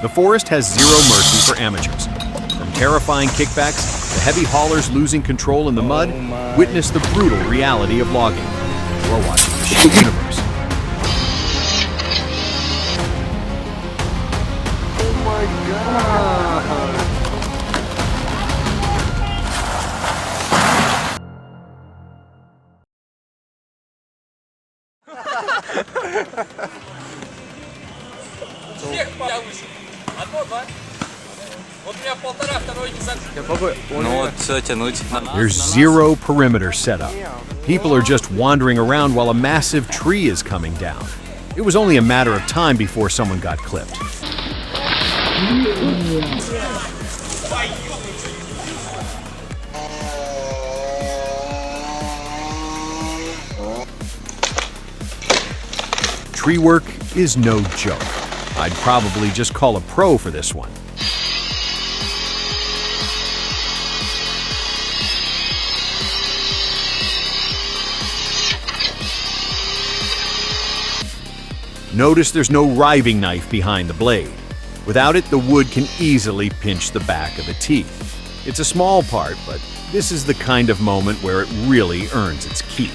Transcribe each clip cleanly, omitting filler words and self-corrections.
The forest has zero mercy for amateurs. From terrifying kickbacks to heavy haulers losing control in the mud, witness the brutal reality of logging. You're watching the Shoot Universe. Oh my God! There's zero perimeter set up. People are just wandering around while a massive tree is coming down. It was only a matter of time before someone got clipped. Tree work is no joke. I'd probably just call a pro for this one. Notice there's no riving knife behind the blade. Without it, the wood can easily pinch the back of the teeth. It's a small part, but this is the kind of moment where it really earns its keep.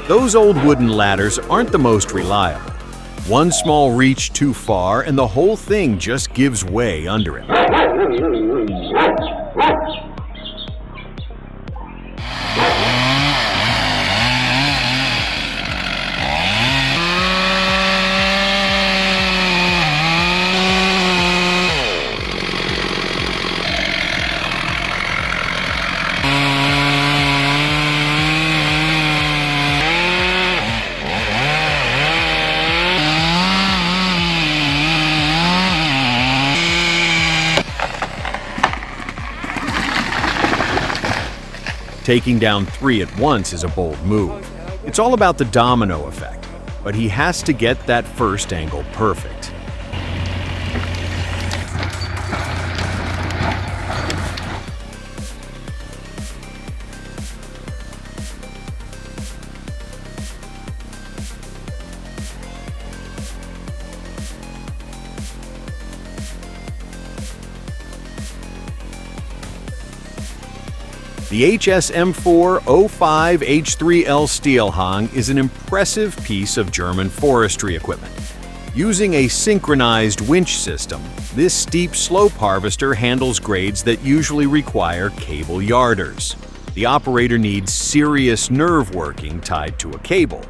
Those old wooden ladders aren't the most reliable. One small reach too far and the whole thing just gives way under it. Taking down 3 at once is a bold move. It's all about the domino effect, but he has to get that first angle perfect. The HSM405 H3L Steelhang is an impressive piece of German forestry equipment. Using a synchronized winch system, this steep slope harvester handles grades that usually require cable yarders. The operator needs serious nerve working tied to a cable.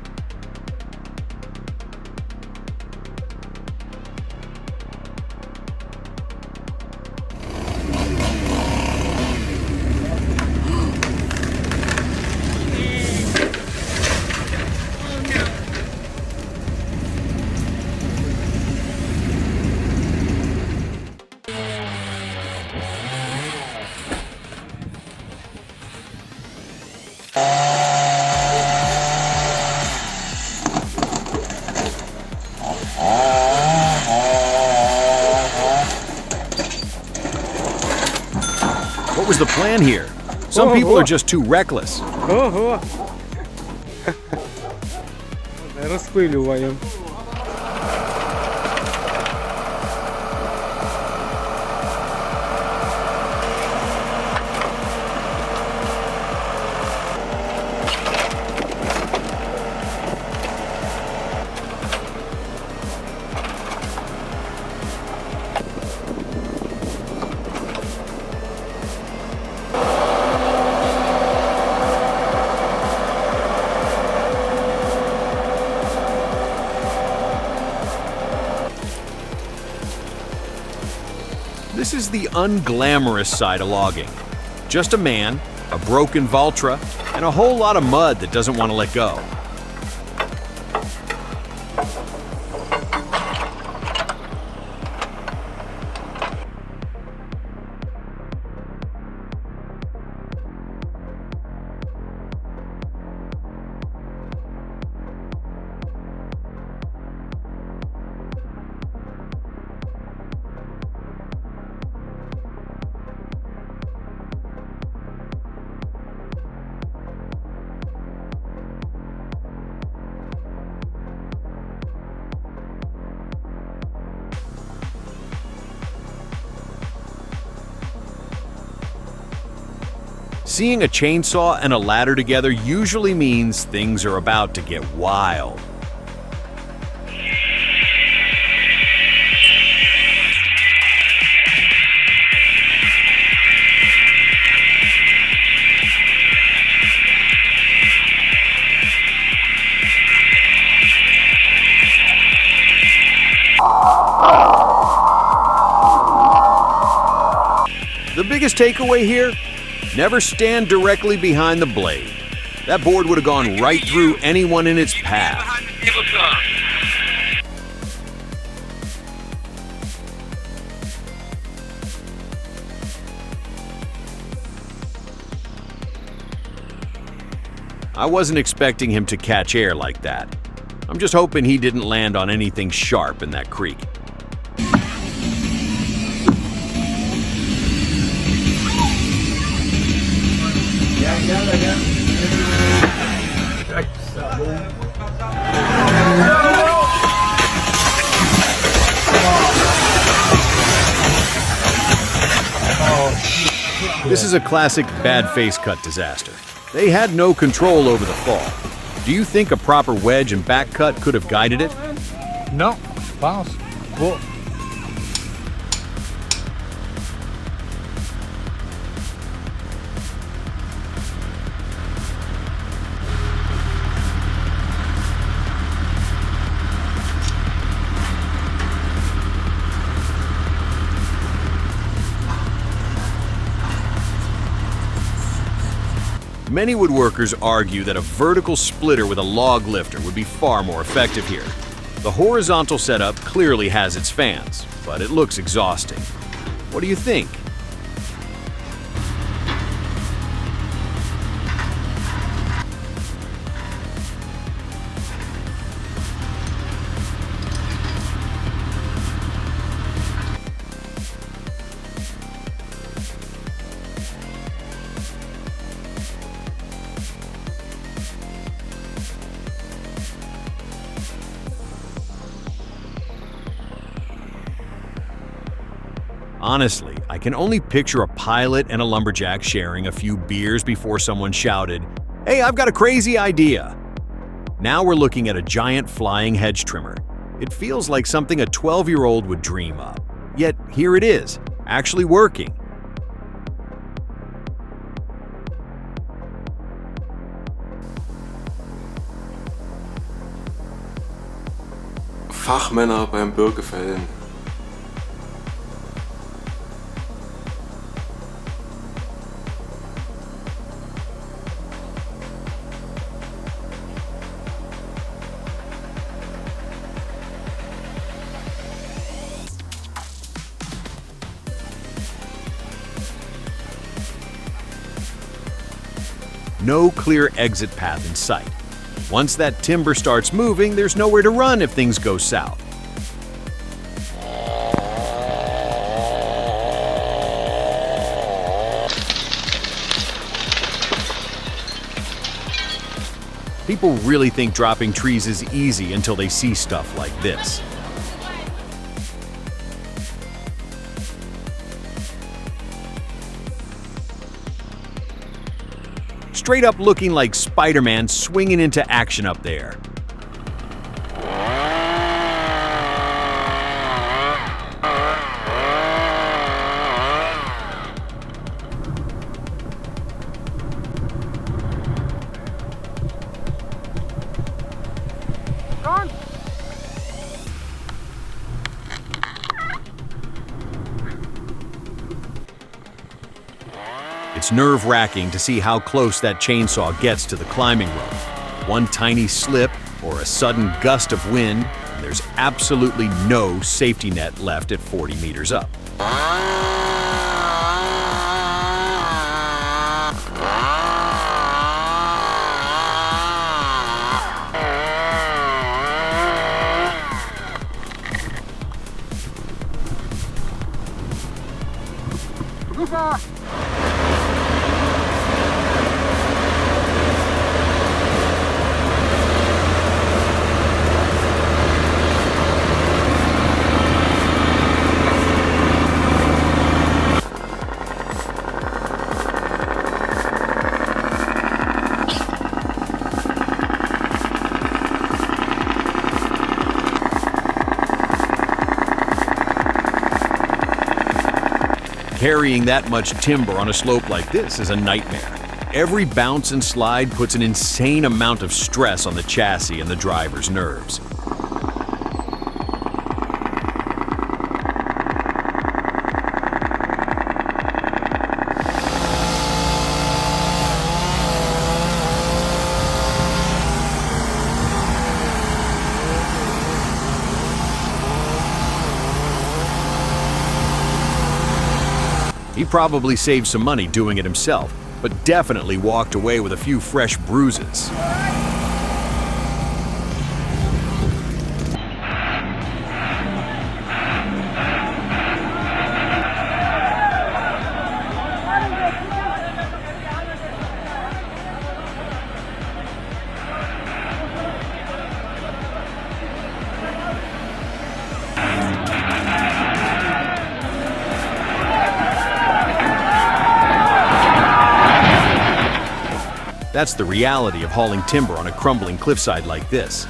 What was the plan here? Some people are just too reckless. Розпилюємо. This is the unglamorous side of logging. Just a man, a broken Valtra, and a whole lot of mud that doesn't want to let go. Seeing a chainsaw and a ladder together usually means things are about to get wild. The biggest takeaway here? Never stand directly behind the blade. That board would have gone right through anyone in its path. I wasn't expecting him to catch air like that. I'm just hoping he didn't land on anything sharp in that creek. This is a classic bad face cut disaster. They had no control over the fall. Do you think a proper wedge and back cut could have guided it? No, pass. Well, Many woodworkers argue that a vertical splitter with a log lifter would be far more effective here. The horizontal setup clearly has its fans, but it looks exhausting. What do you think? Honestly, I can only picture a pilot and a lumberjack sharing a few beers before someone shouted, "Hey, I've got a crazy idea!" Now we're looking at a giant flying hedge trimmer. It feels like something a 12-year-old would dream up. Yet here it is, actually working. Fachmänner beim Birkefällen. No clear exit path in sight. Once that timber starts moving, there's nowhere to run if things go south. People really think dropping trees is easy until they see stuff like this. Straight up looking like Spider-Man swinging into action up there. It's nerve-wracking to see how close that chainsaw gets to the climbing rope. One tiny slip or a sudden gust of wind, and there's absolutely no safety net left at 40 meters up. Carrying that much timber on a slope like this is a nightmare. Every bounce and slide puts an insane amount of stress on the chassis and the driver's nerves. He probably saved some money doing it himself, but definitely walked away with a few fresh bruises. That's the reality of hauling timber on a crumbling cliffside like this.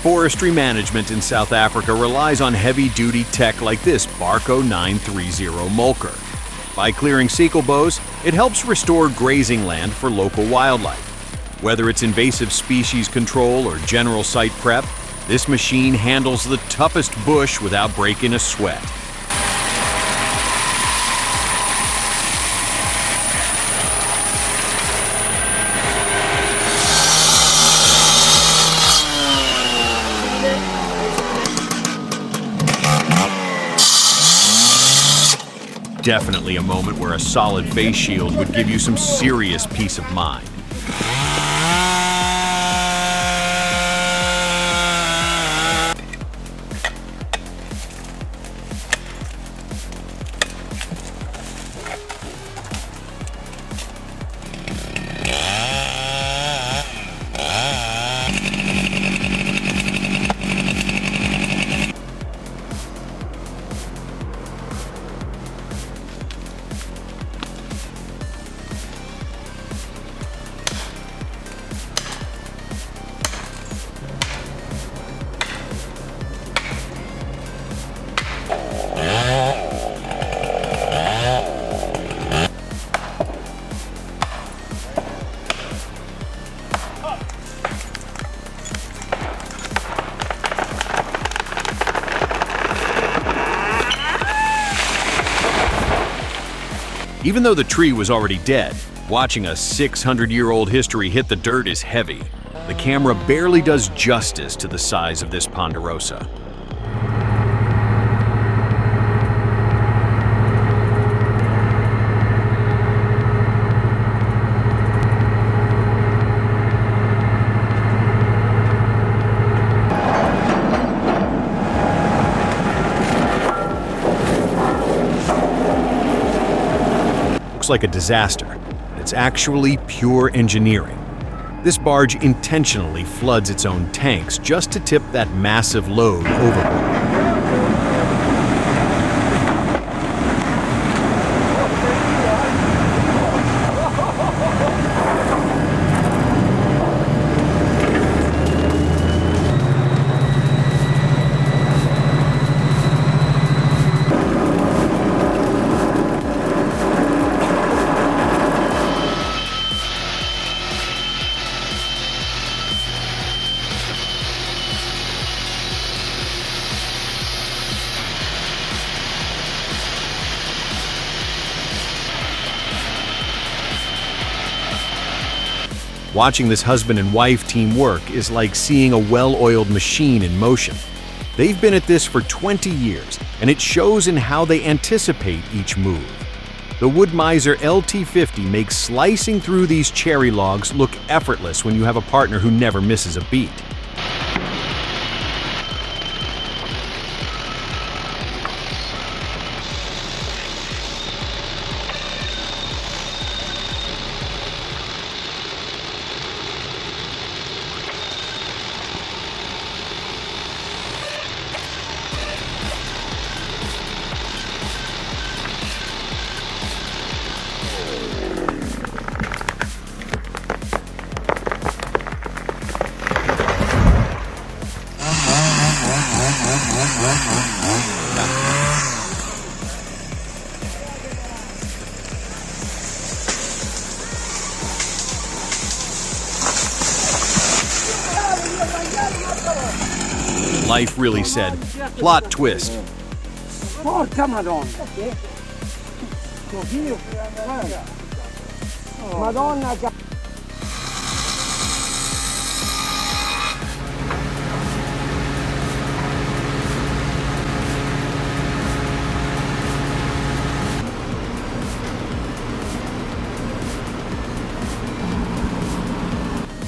Forestry management in South Africa relies on heavy-duty tech like this Barco 930 mulcher. By clearing sickle bows, it helps restore grazing land for local wildlife. Whether it's invasive species control or general site prep, this machine handles the toughest bush without breaking a sweat. Definitely a moment where a solid face shield would give you some serious peace of mind. Even though the tree was already dead, watching a 600-year-old history hit the dirt is heavy. The camera barely does justice to the size of this ponderosa. Like a disaster. It's actually pure engineering. This barge intentionally floods its own tanks just to tip that massive load overboard. Watching this husband and wife team work is like seeing a well-oiled machine in motion. They've been at this for 20 years, and it shows in how they anticipate each move. The Wood-Mizer LT50 makes slicing through these cherry logs look effortless when you have a partner who never misses a beat. Life really said, plot twist. Porca Madonna! Madonna!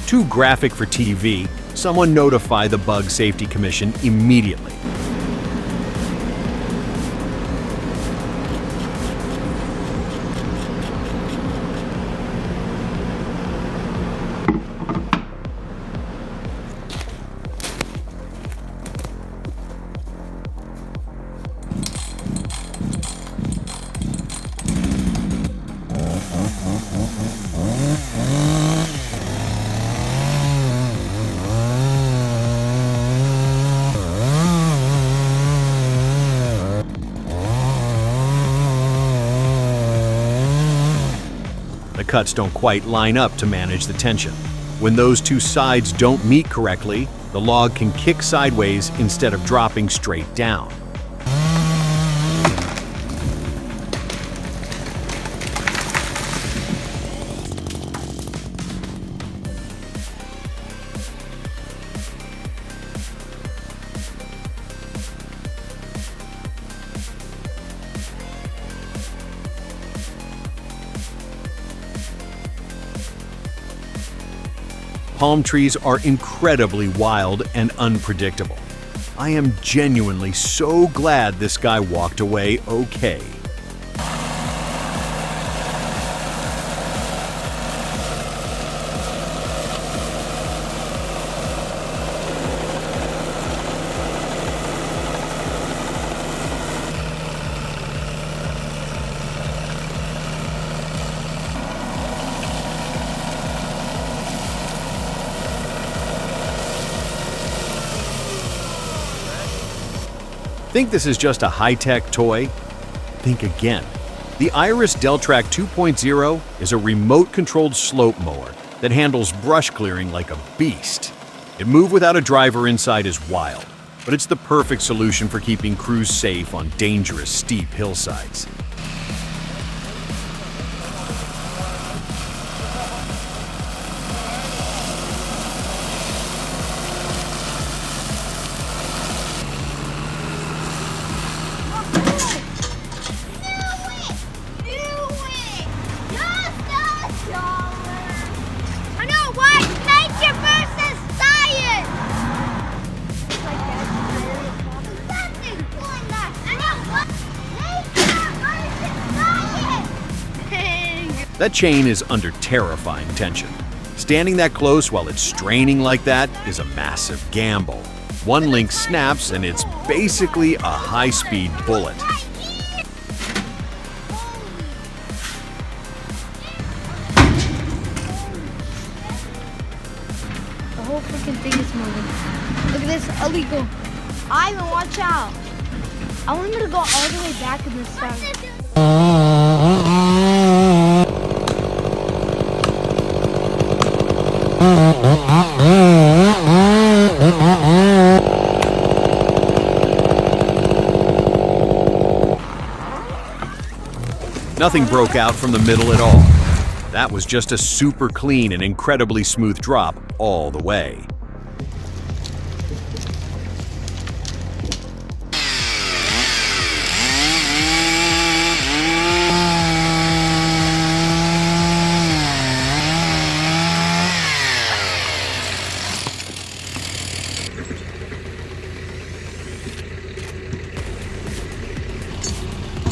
Too graphic for TV, someone notify the Bug Safety Commission immediately. The cuts don't quite line up to manage the tension. When those two sides don't meet correctly, the log can kick sideways instead of dropping straight down. Palm trees are incredibly wild and unpredictable. I am genuinely so glad this guy walked away okay. Think this is just a high-tech toy? Think again. The Iris Deltrac 2.0 is a remote-controlled slope mower that handles brush clearing like a beast. It move without a driver inside is wild, but it's the perfect solution for keeping crews safe on dangerous, steep hillsides. That chain is under terrifying tension. Standing that close while it's straining like that is a massive gamble. One link snaps and it's basically a high-speed bullet. The whole freaking thing is moving. Look at this, illegal. Ivan, watch out. I want him to go all the way back in this side. Nothing broke out from the middle at all. That was just a super clean and incredibly smooth drop all the way.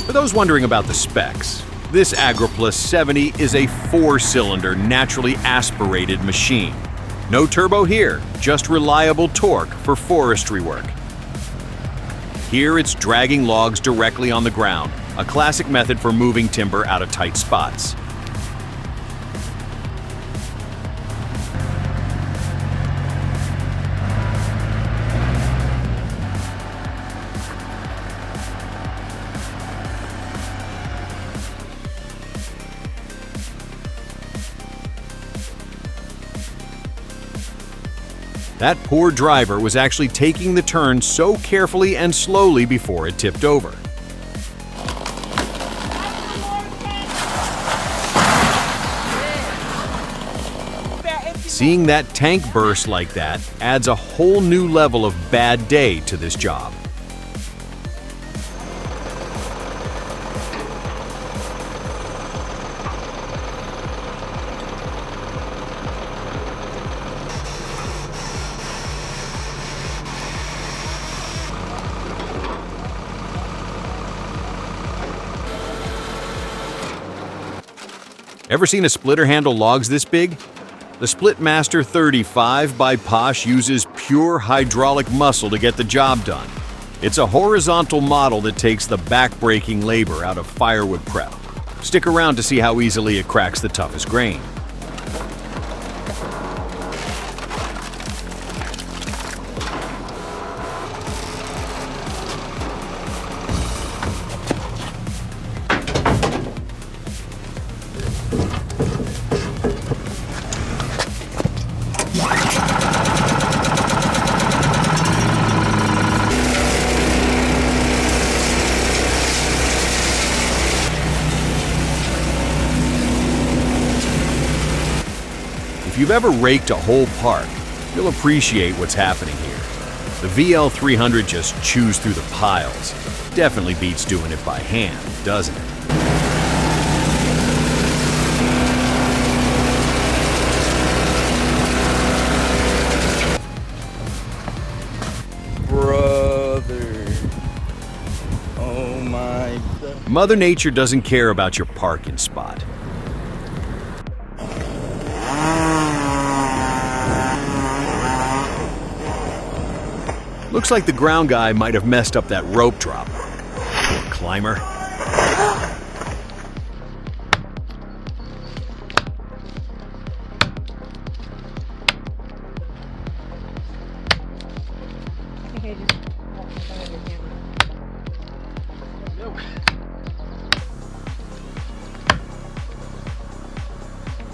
For those wondering about the specs, this AgriPlus 70 is a 4-cylinder naturally aspirated machine. No turbo here, just reliable torque for forestry work. Here it's dragging logs directly on the ground, a classic method for moving timber out of tight spots. That poor driver was actually taking the turn so carefully and slowly before it tipped over. Seeing that tank burst like that adds a whole new level of bad day to this job. Ever seen a splitter handle logs this big? The Splitmaster 35 by Posh uses pure hydraulic muscle to get the job done. It's a horizontal model that takes the back-breaking labor out of firewood prep. Stick around to see how easily it cracks the toughest grain. If you've ever raked a whole park, you'll appreciate what's happening here. The VL300 just chews through the piles. Definitely beats doing it by hand, doesn't it? Brother. Oh my God. Mother Nature doesn't care about your parking spot. Looks like the ground guy might have messed up that rope drop. Poor climber.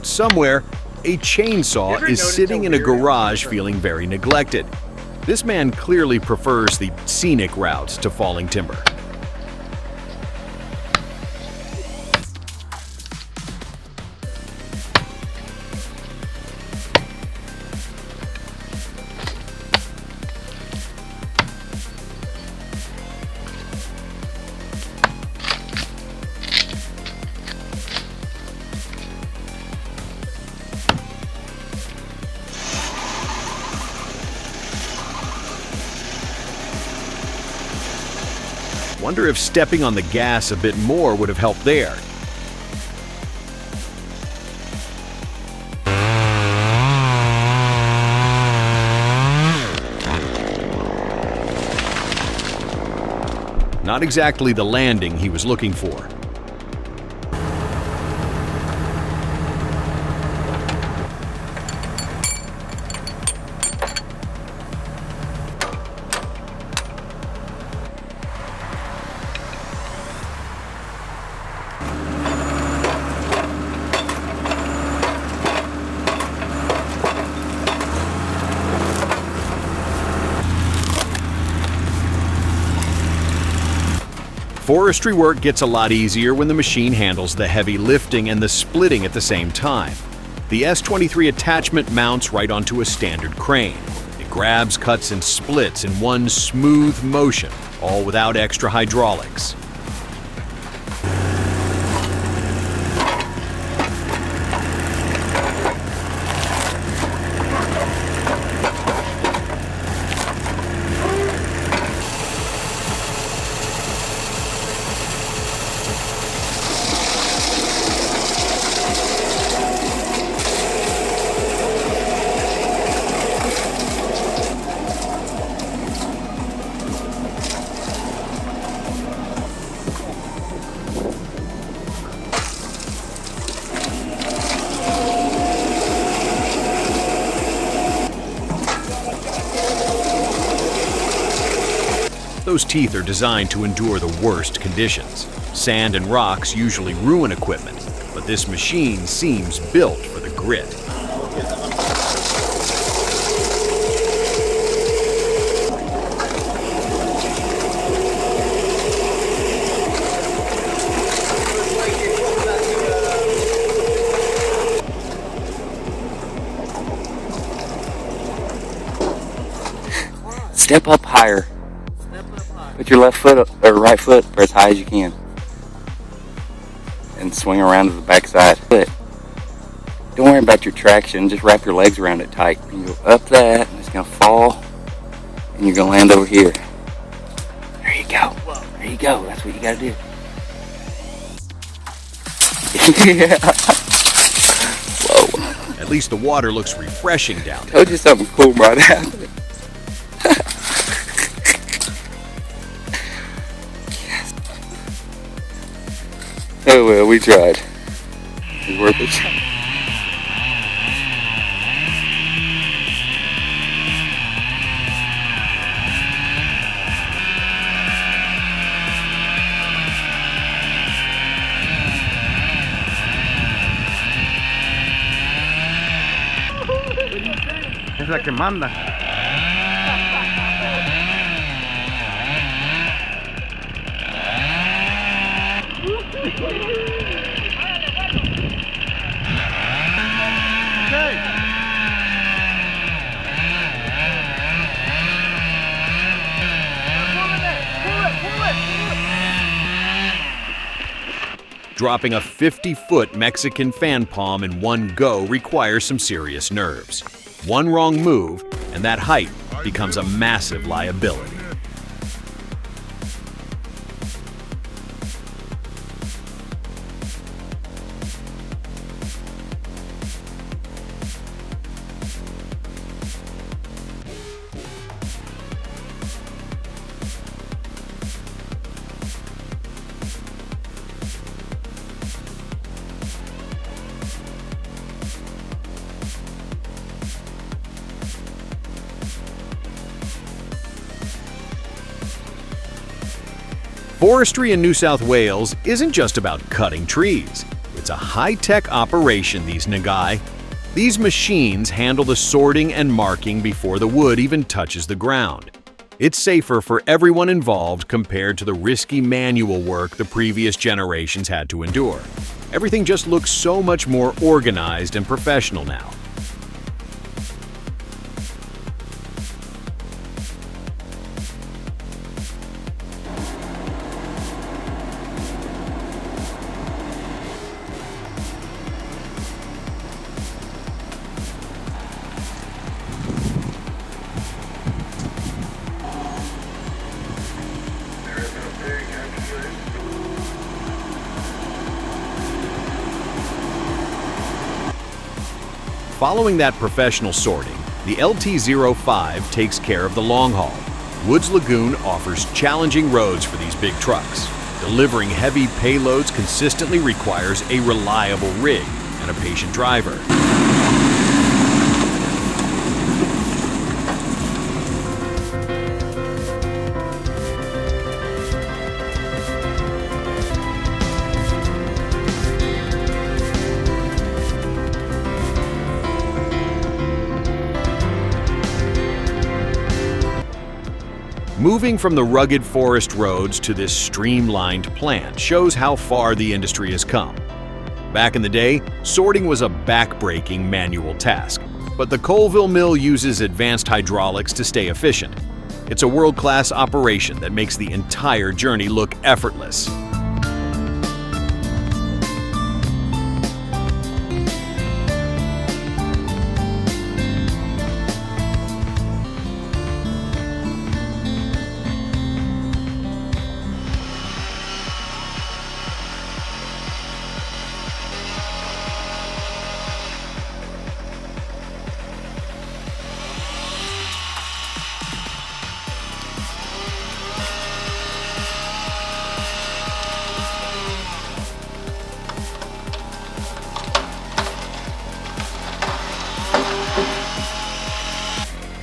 Somewhere, a chainsaw is sitting in a garage feeling very neglected. This man clearly prefers the scenic routes to falling timber. Wonder if stepping on the gas a bit more would have helped there. Not exactly the landing he was looking for. Forestry work gets a lot easier when the machine handles the heavy lifting and the splitting at the same time. The S23 attachment mounts right onto a standard crane. It grabs, cuts, and splits in one smooth motion, all without extra hydraulics. Those teeth are designed to endure the worst conditions. Sand and rocks usually ruin equipment, but this machine seems built for the grit. Step up higher. Put your left foot or right foot as high as you can. And swing around to the back side. Don't worry about your traction, just wrap your legs around it tight. You go up that, and it's gonna fall, and you're gonna land over here. There you go. There you go. That's what you gotta do. Yeah. Whoa. At least the water looks refreshing down there. Told you something cool might happen. Yes. Oh well, we tried. It's worth it. Es la que manda. Dropping a 50-foot Mexican fan palm in one go requires some serious nerves. One wrong move, and that height becomes a massive liability. Forestry in New South Wales isn't just about cutting trees. It's a high-tech operation, these Nagai. These machines handle the sorting and marking before the wood even touches the ground. It's safer for everyone involved compared to the risky manual work the previous generations had to endure. Everything just looks so much more organized and professional now. Following that professional sorting, the LT-05 takes care of the long haul. Woods Lagoon offers challenging roads for these big trucks. Delivering heavy payloads consistently requires a reliable rig and a patient driver. Moving from the rugged forest roads to this streamlined plant shows how far the industry has come. Back in the day, sorting was a back-breaking manual task, but the Colville mill uses advanced hydraulics to stay efficient. It's a world-class operation that makes the entire journey look effortless.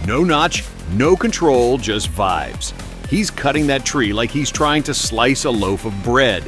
No notch, no control, just vibes. He's cutting that tree like he's trying to slice a loaf of bread.